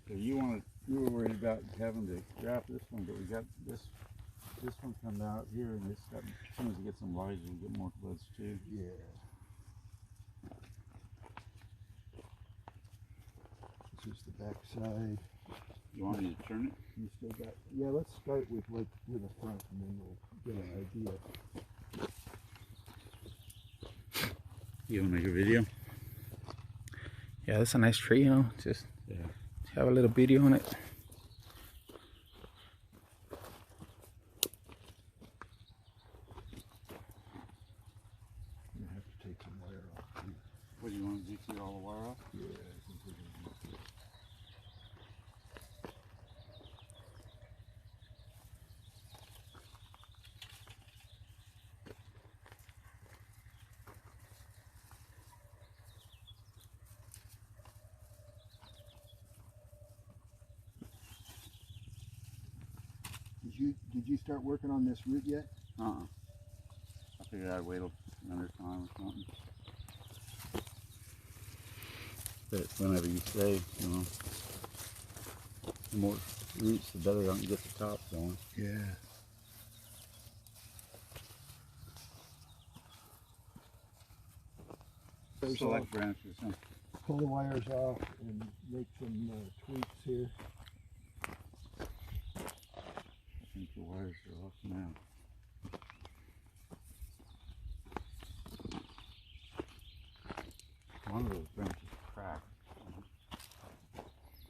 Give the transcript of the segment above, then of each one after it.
So you were worried about having to grab this one, but we got this one come out here, and it's got, as soon as it gets some light, we get more buds too. Yeah. This is the back side. You want me to turn it? You still got, yeah, let's start with the front, and then we'll get an idea. You want to make a video? Yeah, that's a nice tree, you know, just have a little video on it. I'm gonna have to take some wire off too. What, do you want to do to all the wire off? Yeah, I think we're gonna do it. Did you start working on this root yet? I figured I'd wait another time or something. But whenever you say, you know, the more roots, the better I can get the top going. Yeah. Select branches, huh? Pull the wires off and make some tweaks here. I think the wires are off now. One of those branches cracked.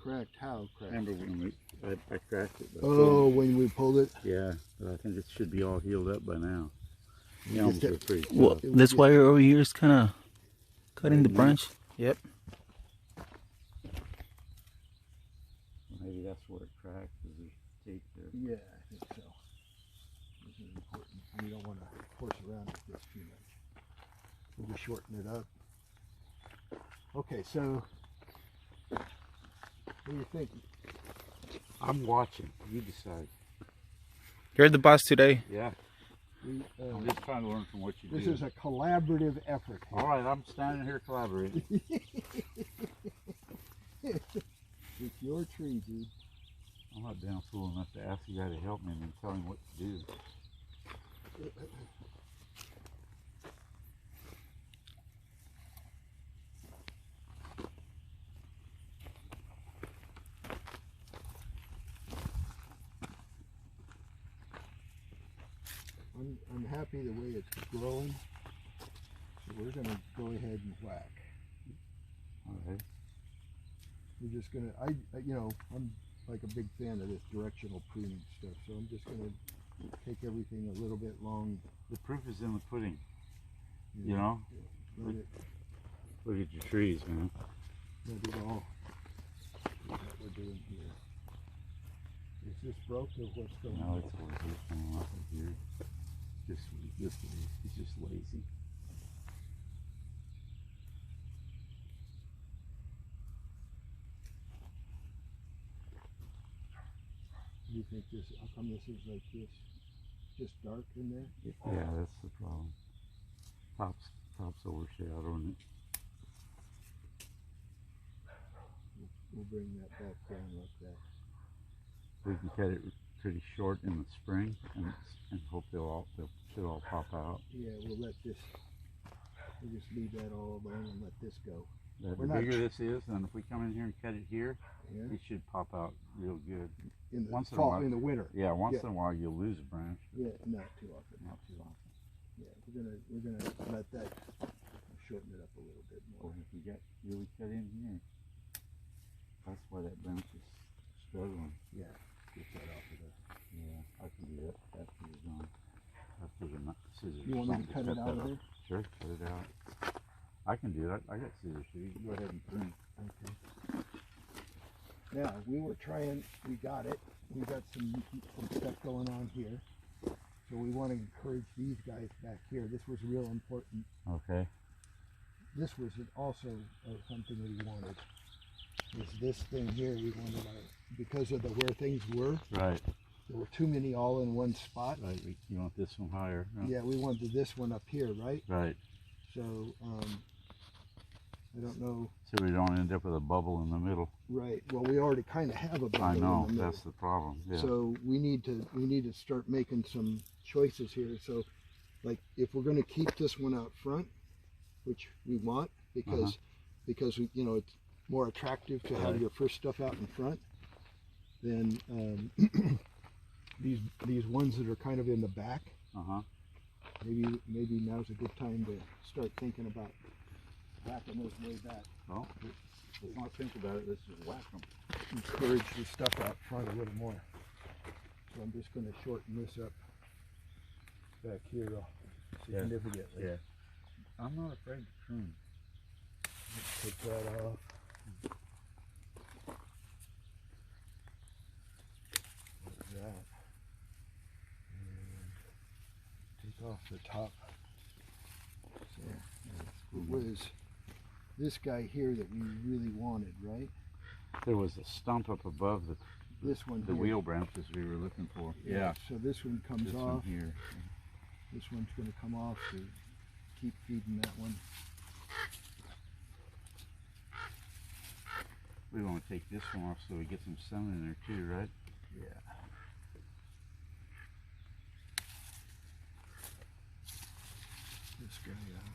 Cracked? How cracked? Remember when I cracked it? Oh, when we pulled it? Yeah, but I think it should be all healed up by now. The elms elms are pretty tough. Well, this wire over here is kind of cutting the branch. Yep. Maybe that's where it cracked, because there's tape there. Yeah, I think so. This is important. We don't want to horse around with this too much. We'll just shorten it up. Okay, so what do you think? I'm watching. You decide. You're the boss today. Yeah. I'm just trying to learn from what you do. This is a collaborative effort. All right, I'm standing here collaborating. It's your tree, dude. I'm not damn fool enough to ask you guys to help me and then tell him what to do. I'm happy the way it's growing. So we're going to go ahead and whack. All right. We're just going to, you know, I'm like a big fan of this directional pruning stuff, so I'm just going to take everything a little bit long. The proof is in the pudding. You know? Let it, Look at your trees, man. let it all. What we're doing here. Is this broke or what's going No, on? it's over here, coming off of here. This way. He's just lazy. Do you think this, how come this is like this? Just dark in there? Yeah, that's the problem. Top's overshadowing it. We'll bring that back down like that. We can cut it pretty short in the spring and hope they'll should all pop out. Yeah, we'll just leave that all alone and let this go. The We're not bigger this is, and if we come in here and cut it here, Yeah. it should pop out real good. In the Once in a fall, while. in the winter. Yeah, once Yeah. in a while you'll lose a branch. Yeah, not too often. Not too often. Yeah, we're gonna let that shorten it up a little bit more. Or if you get really cut in here, that's why that branch is struggling. Yeah, get that off of the. Yeah, I can do that after you're done. After the scissors. You or want me something to cut it out that of there? Sure, cut it out. I can do that. I got scissors, so you can go ahead and prune. Okay. Now we were trying. We got it. We got some stuff going on here. So we want to encourage these guys back here. This was real important. Okay. This was also something we wanted. Is this thing here? We wanted because of where things were. Right. There were too many all in one spot. Right. You want this one higher? Huh? Yeah, we wanted this one up here, right? Right. So I don't know. So we don't end up with a bubble in the middle. Right. Well, we already kind of have a bubble I know, in the middle. that's the problem. Yeah. So we need to start making some choices here. So, like, if we're going to keep this one out front, which we want because we, you know, it's more attractive to have your first stuff out in front, then these ones that are kind of in the back, maybe now's a good time to start thinking about whacking those way back. Well, let's not think about it. Let's just whack them. Encourage the stuff out front a little more. So I'm just going to shorten this up back here significantly. Yeah. I'm not afraid to prune. Let's take that off. Like that. And take off the top. So it was this guy here that we really wanted, right? There was a stump up above this one, the here. wheel branches we were looking for. Yeah. So this one comes this off. One here. This one's going to come off to keep feeding that one. We want to take this one off so we get some sun in there too, right? Yeah. This guy out.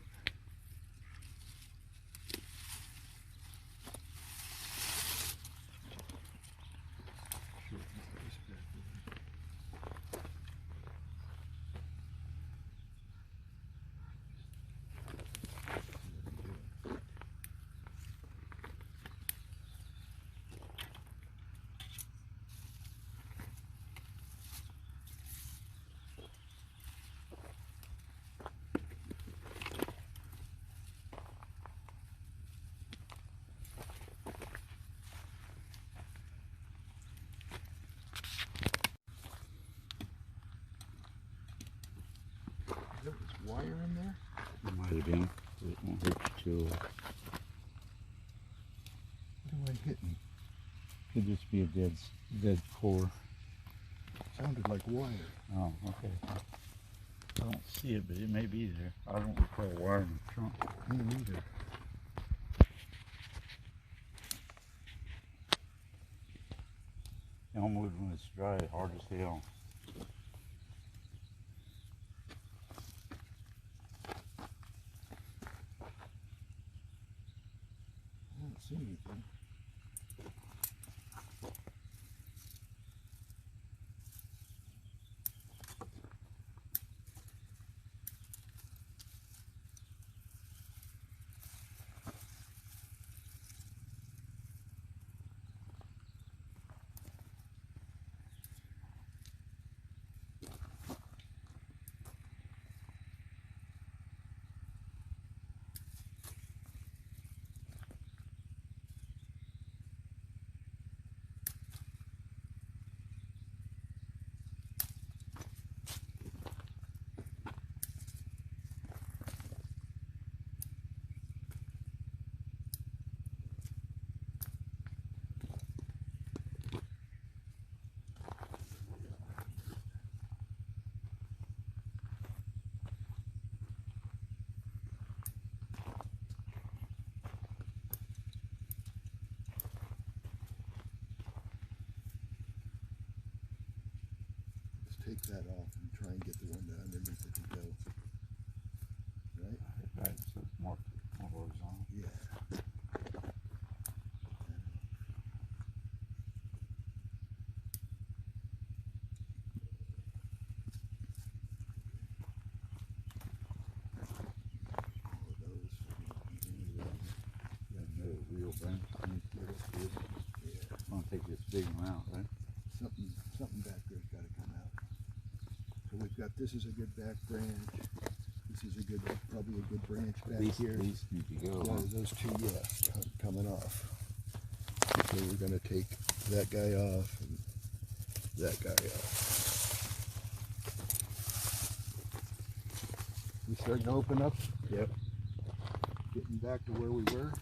There was wire in there? It might have been. It won't hurt you too. What am I hitting? Could just be a dead core. Sounded like wire. Oh, okay. I don't see it, but it may be there. I don't recall wire in the trunk. Me neither. Elmwood, when it's dry, hard as hell. I don't see anything. Take that off and try and get the one underneath it to go. Right? Right, so it's more horizontal. Yeah. All those. Got another wheel branch. Yeah. I'm gonna take this big one out, right? Something back there's got to come out. So we've got, this is a good back branch. This is probably a good branch back here. These need to go. Yeah, those two, coming off. So we're going to take that guy off and that guy off. We starting to open up? Yep. Getting back to where we were.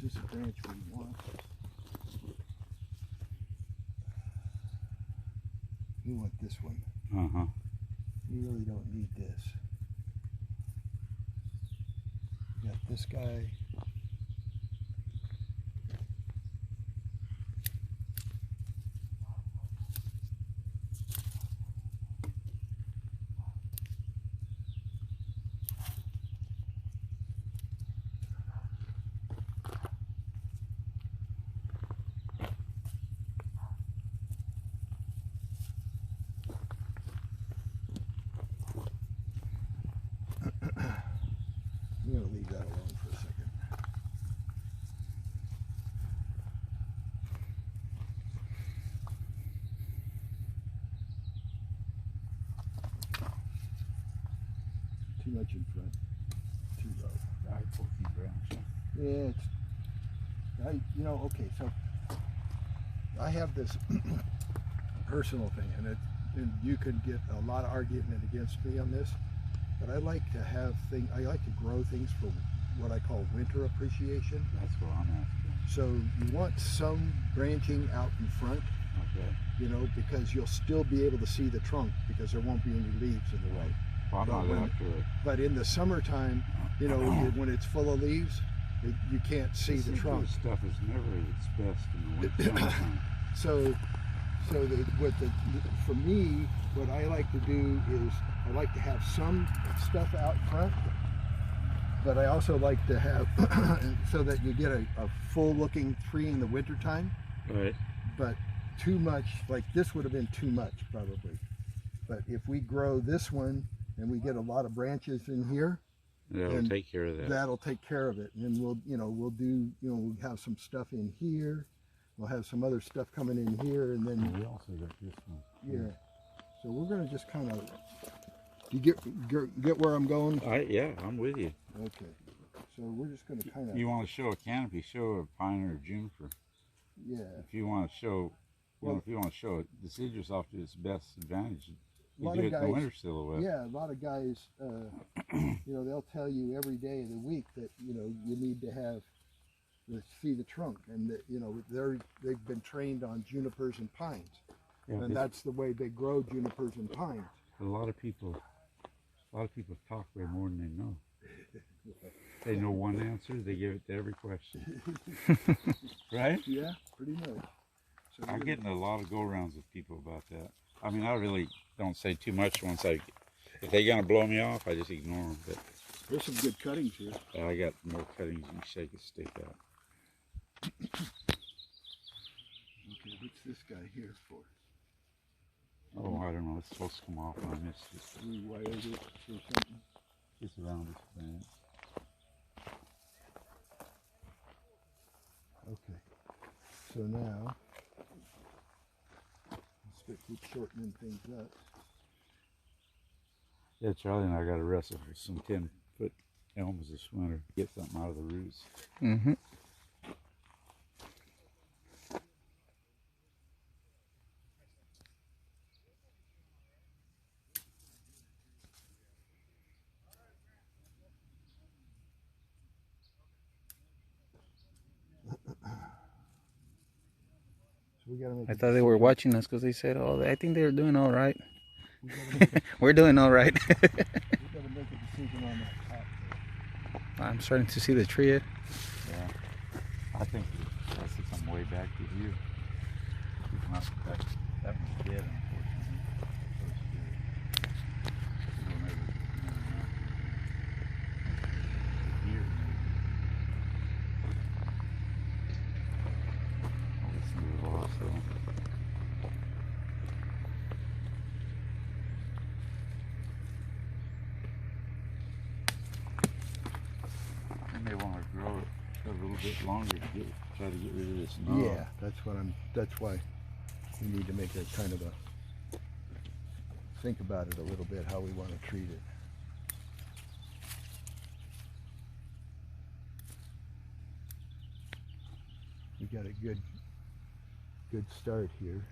This is the branch we want. We want this one. Uh-huh. We really don't need this. We got this guy. I'm going to leave that alone for a second. Too much in front. Too low. I 14 grams. Yeah, you know, okay, so I have this personal thing, and you could get a lot of argument against me on this, but I like to I like to grow things for what I call winter appreciation. That's what I'm asking. So you want some branching out in front, Okay. you know, because you'll still be able to see the trunk because there won't be any leaves in the way. Well, I'm But not after it. But in the summertime, you know, when it's full of leaves, you can't see the trunk. This stuff is never at its best in the winter. So for me, what I like to do is I like to have some stuff out front, but I also like to have so that you get a full looking tree in the wintertime. Right. But too much, like this would have been too much probably. But if we grow this one and we get a lot of branches in here, That'll take care of that. that'll take care of it. And then we'll have some stuff in here. We'll have some other stuff coming in here, and then we also got this one. yeah. So we're gonna just kind of. Do you get where I'm going? Yeah, I'm with you. Okay. So we're just gonna kind of. You want to show a canopy? Show a pine or a juniper. Yeah. If you want to show, Well, if you want to show it, the cedar's off to its best advantage. a You lot do of it in guys. the winter silhouette. Yeah, a lot of guys. You know, they'll tell you every day of the week that you need to see the trunk, and that they've been trained on junipers and pines, Yeah, and that's the way they grow junipers and pines. a lot of people talk way more than they know. They know one answer, they give it to every question. Right? Yeah, pretty much. So I'm getting a lot of go-rounds with people about that. I mean, I really don't say too much if they're gonna blow me off, I just ignore them. But there's some good cuttings here. I got more cuttings than shake a stick out. Okay, what's this guy here for? Oh, I don't know. It's supposed to come off, and I missed it. We wired it or something. Just around this plant. Okay, so now let's keep shortening things up. Yeah, Charlie and I got to wrestle for some 10-foot elms this winter. Get something out of the roots. Mm-hmm. So we gotta make. I thought they were watching us because they said, "Oh, I think they're doing all right." We're doing all right. We gotta make a decision on that top there. I'm starting to see the tree. Yeah. I think I see something way back to here. It's not that one's dead, unfortunately. So it's good. We'll never know. Here, maybe. I'll listen to the loss though. You may want to grow it a little bit longer to try to get rid of this knob. Yeah, that's why we need to make a kind of a think about it a little bit how we want to treat it. We got a good start here.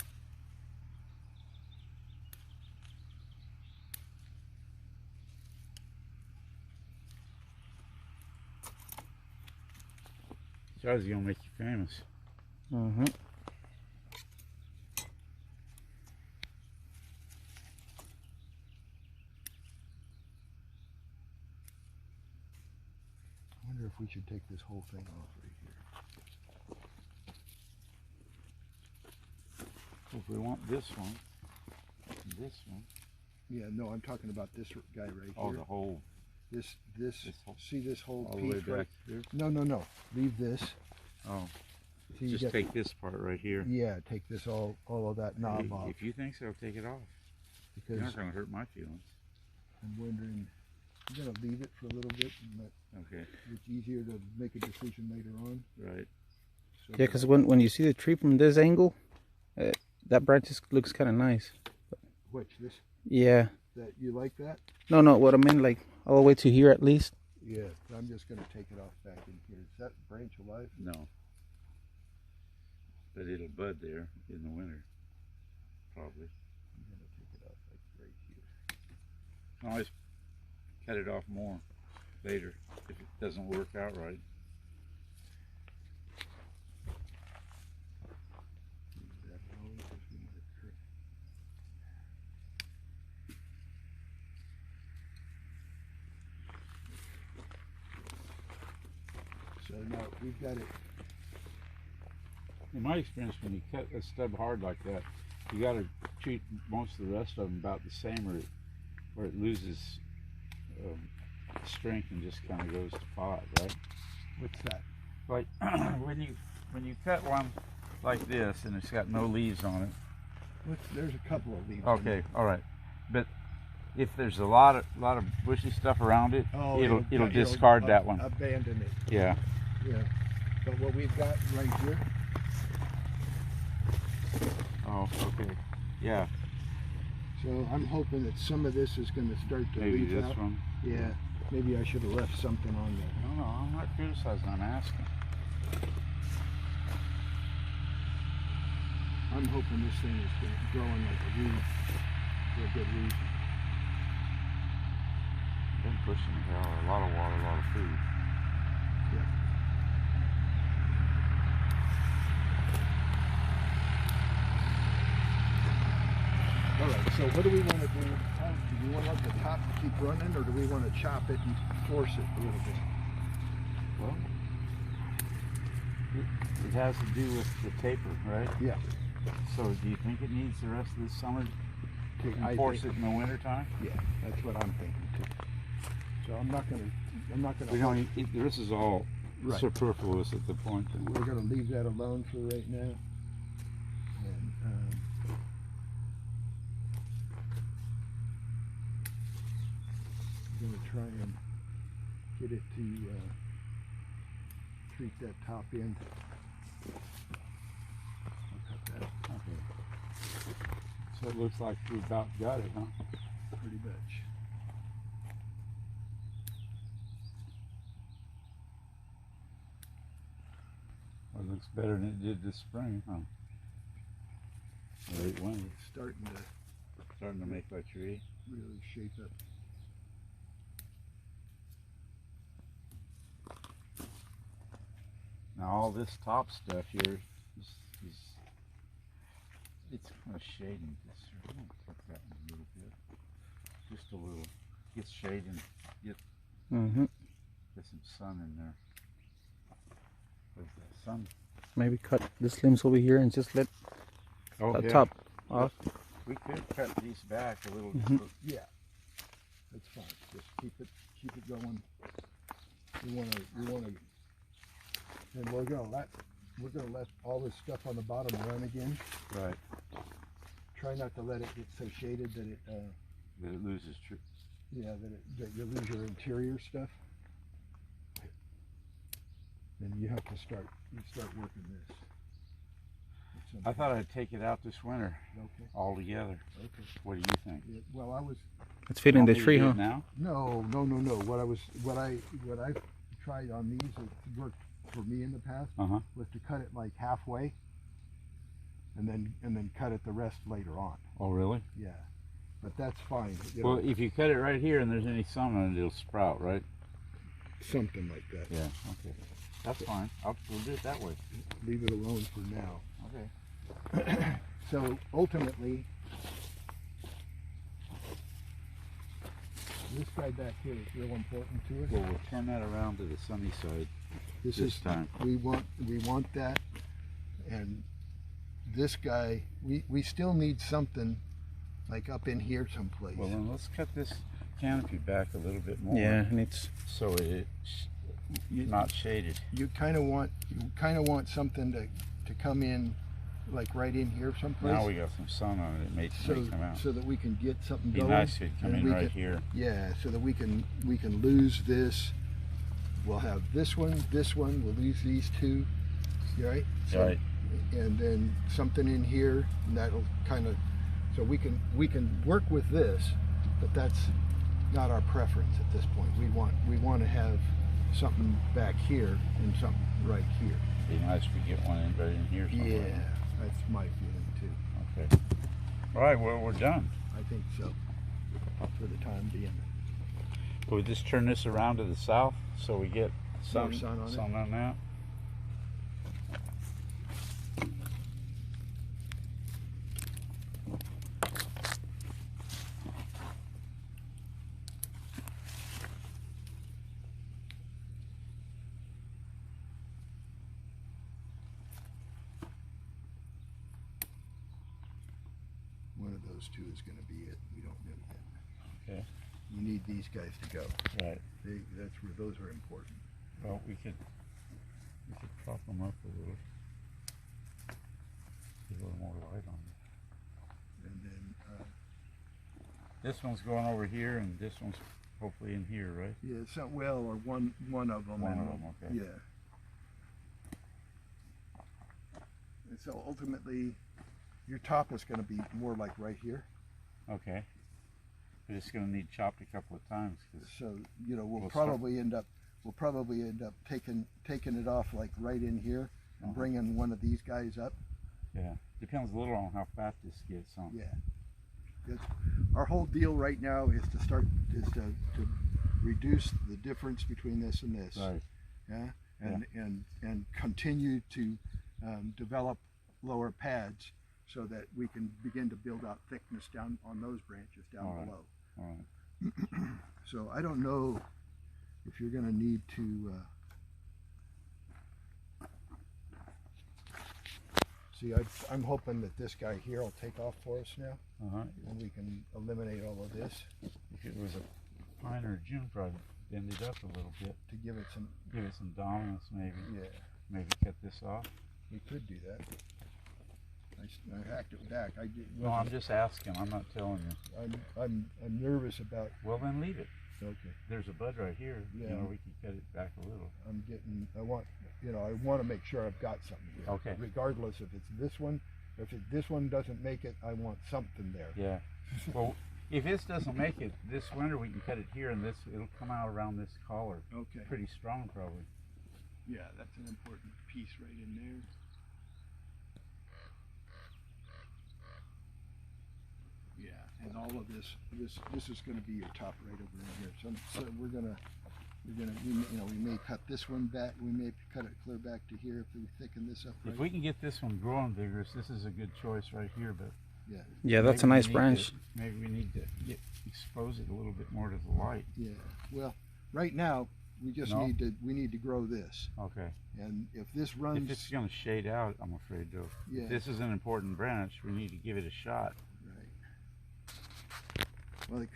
Charlie's gonna make you famous. Mm-hmm. wonder if we should take this whole thing off right here. If we want this one, this one. Yeah, no, I'm talking about this guy right Oh, here. the whole. This whole, see this whole all the way piece back right? here. No. Leave this. Oh, See, you just got- take this part right here. Yeah, take this all of that knob off, If you think so, take it off. You're because not going to hurt my feelings. I'm wondering. I'm gonna leave it for a little bit, and let, Okay. it's easier to make a decision later on. Right. So Yeah, because when you see the tree from this angle, that branch just looks kind of nice. which this Yeah. that you like that? No, what I meant, like all the way to here at least. Yeah, I'm just gonna take it off back in here. Is that branch alive? No. But it'll bud there in the winter. Probably. I'm gonna take it off like right here. You can always cut it off more later if it doesn't work out right. Leave that alone, 'cause we might hurt. So now we've got it. In my experience, when you cut a stub hard like that, you got to treat most of the rest of them about the same, or it loses strength and just kind of goes to pot, right? What's that? Like when you cut one like this and it's got no leaves on it. There's a couple of leaves. on Okay, it. all right, but if there's a lot of bushy stuff around it, Oh, it'll discard that one. Abandon it. Yeah. Yeah. But what we've got right here. Oh, okay. Yeah. So I'm hoping that some of this is going to start to Maybe leaf this out. one. Yeah. Maybe I should have left something on there. No, I'm not criticizing. I'm asking. I'm hoping this thing is growing like a weed for a good reason. Been pushing the hell, a lot of water, a lot of food. Yeah. All right, so what do we want to do? Do we want to let the top keep running, or do we want to chop it and force it a little bit? Well, it has to do with the taper, right? Yeah. So do you think it needs the rest of this summer to I enforce think- it in the winter time? Yeah, that's what I'm thinking too. So I'm not gonna. We don't. This is all Right. superfluous at the point. That We're gonna leave that alone for right now. And I'm gonna try and get it to treat that top end. I'll cut that okay. So it looks like we about got it, huh? pretty much. Well, it looks better than it did this spring, huh? Late winter. It's starting to Make that tree. really shape up. Now all this top stuff here is it's kind of shading this. I'm gonna cut that one a little bit, just a little. Get shade and get some sun in there. There's that sun. Maybe cut this limbs over here and just let the top off. We could cut these back a little. Yeah, that's fine. Just keep it going. We wanna, and we're gonna let all this stuff on the bottom run again. Right. Try not to let it get so shaded that it, That it loses true. yeah, that you lose your interior stuff. Then you have to start working this. I thought I'd take it out this winter Okay. altogether. Okay. What do you think? Yeah, well, I was. It's fitting the Want me to tree, do huh? it now? No. What I tried on these that worked for me in the past was to cut it like halfway, and then cut it the rest later on. Oh, really? Yeah, but that's fine. Well, if you cut it right here and there's any sun on it, it'll sprout, right? something like that. Yeah. Okay. That's fine. We'll do it that way. Leave it alone for now. Okay. So ultimately, this guy back here is real important to us. Well, we'll turn that around to the sunny side this time. We want that, and this guy, we still need something like up in here someplace. Well, then let's cut this canopy back a little bit more. Yeah, and it's so it's not shaded. You kind of want something to come in, like right in here someplace. Now we got some sun on it. It may come out. So that we can get something Be going. nice if it'd come in right here. Yeah, so that we can lose this. We'll have this one. We'll lose these two. Right. So, right. And then something in here, and that'll kind of. So we can work with this, but that's not our preference at this point. We want to have something back here and something right here. Be nice if we get one in right in here somewhere. Yeah, that's my feeling too. Okay. All right, well, we're done. I think so, for the time being. Will we just turn this around to the south so we get sun on that? One of those two is going to be it. We don't know yet. Okay. You need these guys to go. Right. That's where those are important. Well, we could prop them up a little. Get a little more light on them. And then this one's going over here, and this one's hopefully in here, right? yeah, so well, or one of them. One of them, okay. Yeah. And so ultimately, your top is going to be more like right here. Okay. But it's going to need chopped a couple of times. So we'll probably end up taking it off like right in here and bringing one of these guys up. Yeah. Depends a little on how fat this gets on. Yeah. Our whole deal right now is to reduce the difference between this and this. Right. Yeah. And continue to develop lower pads so that we can begin to build out thickness down on those branches down below. All right. So I don't know if you're going to need to see. I'm hoping that this guy here will take off for us now, and we can eliminate all of this. If it was a pine or a june, probably bend it up a little bit to give it some dominance, maybe. Yeah. Maybe cut this off. We could do that. I hacked it back. No, I'm just asking. I'm not telling you. I'm nervous about. Well, then leave it. Okay. There's a bud right here. Yeah. We can cut it back a little. I want to make sure I've got something here. Okay. Regardless if it's this one, this one doesn't make it, I want something there. Yeah. Well, if this doesn't make it this winter, we can cut it here, and it'll come out around this collar. Okay. Pretty strong, probably. Yeah, that's an important piece right in there. Yeah, and all of this is going to be your top right over in here. So we're gonna we may cut this one back. We may cut it clear back to here if we thicken this up. If we can get this one growing vigorous, this is a good choice right here. But yeah, that's a nice branch. Maybe we need to expose it a little bit more to the light. Yeah. Well, right now we just need to grow this. Okay. And if this runs, if it's going to shade out, I'm afraid though. Yeah. If this is an important branch, we need to give it a shot. Right. Well,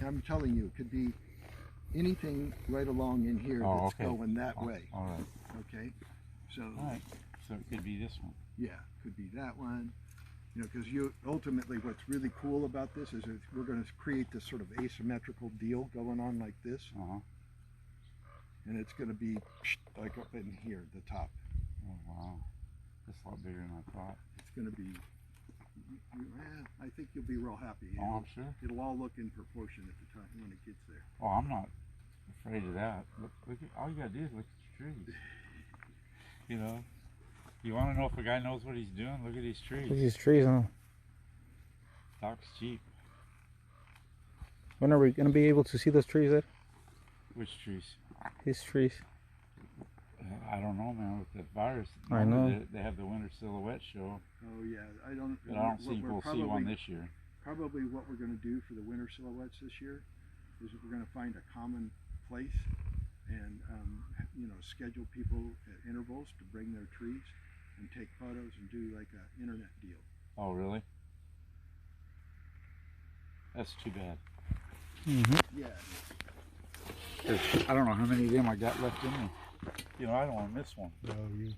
I'm telling you, it could be anything right along in here that's going that way. All right. Okay. So. All right. So it could be this one. Yeah, could be that one. Because ultimately, what's really cool about this is that we're going to create this sort of asymmetrical deal going on like this. And it's going to be like up in here, the top. Oh, wow. That's a lot bigger than I thought. It's going to be, I think you'll be real happy. Oh, I'm sure. It'll all look in proportion at the time when it gets there. Oh, I'm not afraid of that. Look at, all you got to do is look at your trees. You want to know if a guy knows what he's doing? Look at these trees. Look at these trees, huh? Talk's cheap. When are we going to be able to see those trees, Ed? Which trees? These trees. I don't know, man. With the virus, I know. They have the winter silhouette show. Oh yeah, I don't think we'll see one this year. Probably what we're going to do for the winter silhouettes this year is that we're going to find a common place and schedule people at intervals to bring their trees and take photos and do like an internet deal. Oh, really? That's too bad. Mm-hmm. Yeah. 'Cause I don't know how many of them I got left in me. You know, I don't want to miss one. No, you.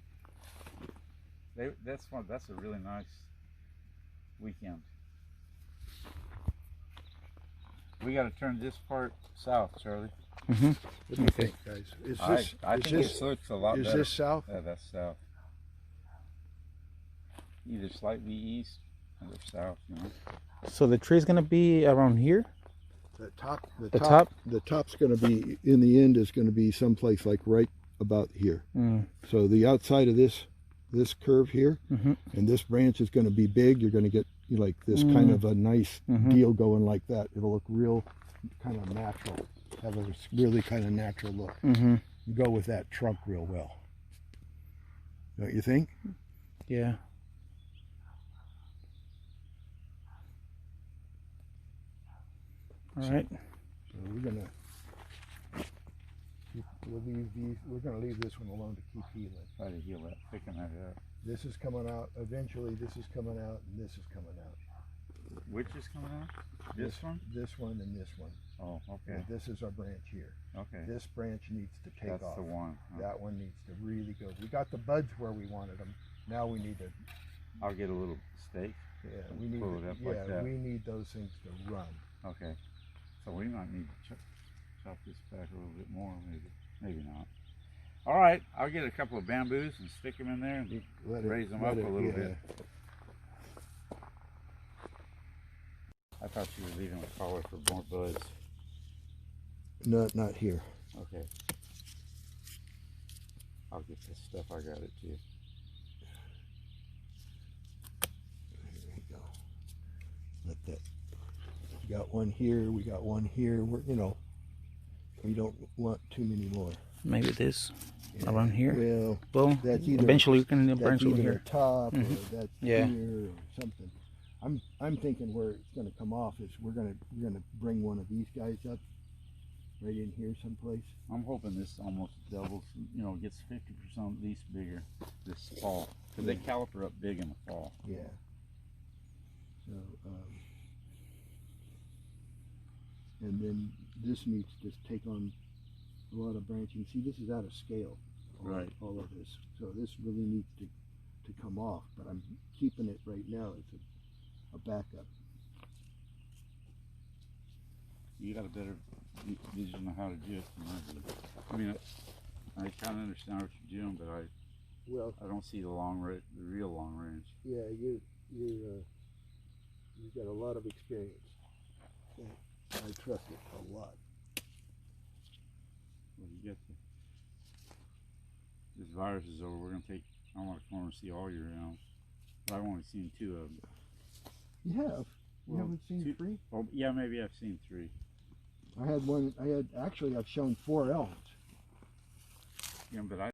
That's a really nice weekend. We got to turn this part south, Charlie. Mm-hmm. What do you think, guys? Is this? I think this looks a lot is better. this south? Yeah, that's south. Either slightly east or south, you know. So the tree's gonna be around here. The top. The top's going to be in the end is going to be someplace like right about here. Mm. So the outside of this curve here, Mm-hmm. and this branch is going to be big. You're going to get like this kind of a nice deal going like that. It'll look real kind of natural. Have a really kind of natural look. Mm-hmm. Go with that trunk real well. Don't you think? Yeah. All right. So we're gonna leave this one alone to keep healing. Try to heal that, thicken that up. This is coming out. Eventually, this is coming out, and this is coming out. Which is coming out? This one? This one and this one. Oh, okay. And this is our branch here. Okay. This branch needs to take That's off. the one. Huh? That one needs to really go. We got the buds where we wanted them. Now we need to. I'll get a little stake. Yeah, we need. Pull it up like that. We need those things to run. Okay. So we might need to chop this back a little bit more, maybe. Maybe not. All right, I'll get a couple of bamboos and stick them in there and raise them up a little bit. I thought you were leaving a collar for more buds. No, not here. Okay. I'll get this stuff. I got it too. There we go. Let that. We got one here. We got one here. We don't want too many more. Maybe this around here. Well, Well, eventually we can branch over here. Top, or that's Yeah. here, or something. I'm thinking where it's going to come off is we're gonna bring one of these guys up, right in here someplace. I'm hoping this almost doubles. You know, gets 50% at least bigger this fall because they caliper up big in the fall. Yeah. So, and then this needs to take on a lot of branching. See, this is out of scale. Right. All of this. So this really needs to come off, but I'm keeping it right now as a backup. You got a better vision of how to do it than I do. I mean, I kind of understand what you're doing, but I don't see the real long range. Yeah, you've got a lot of experience. I trust it a lot. Well, you get this virus is over. We're gonna take. I want to come over and see all your animals. But I've only seen 2 of them. You have? You haven't seen 3? Oh, yeah, maybe I've seen 3. I had one. I've shown 4 elms. Yeah, but I